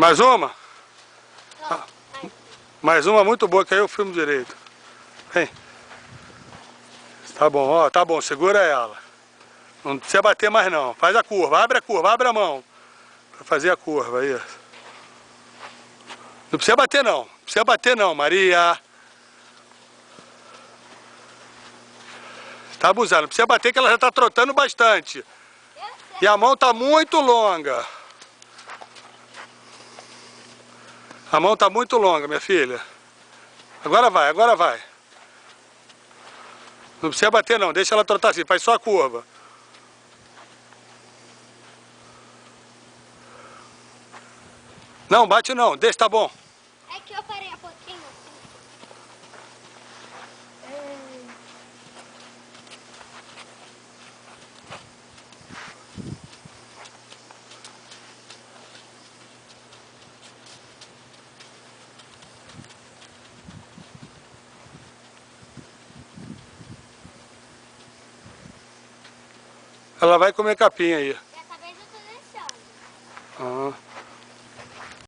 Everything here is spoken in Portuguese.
Mais uma? Mais uma muito boa, que aí eu filmo direito. Vem. Tá bom, ó, tá bom, segura ela. Não precisa bater mais não. Faz a curva, abre a mão. Pra fazer a curva, aí. Não precisa bater não. Não precisa bater não, Maria. Tá abusando, não precisa bater que ela já tá trotando bastante. E a mão tá muito longa. A mão tá muito longa, minha filha. Agora vai, agora vai. Não precisa bater não, deixa ela trotar assim, faz só a curva. Não, bate não, deixa, tá bom. É que eu parei um pouquinho. Ela vai comer capim aí. Dessa vez eu tô deixando. Ah.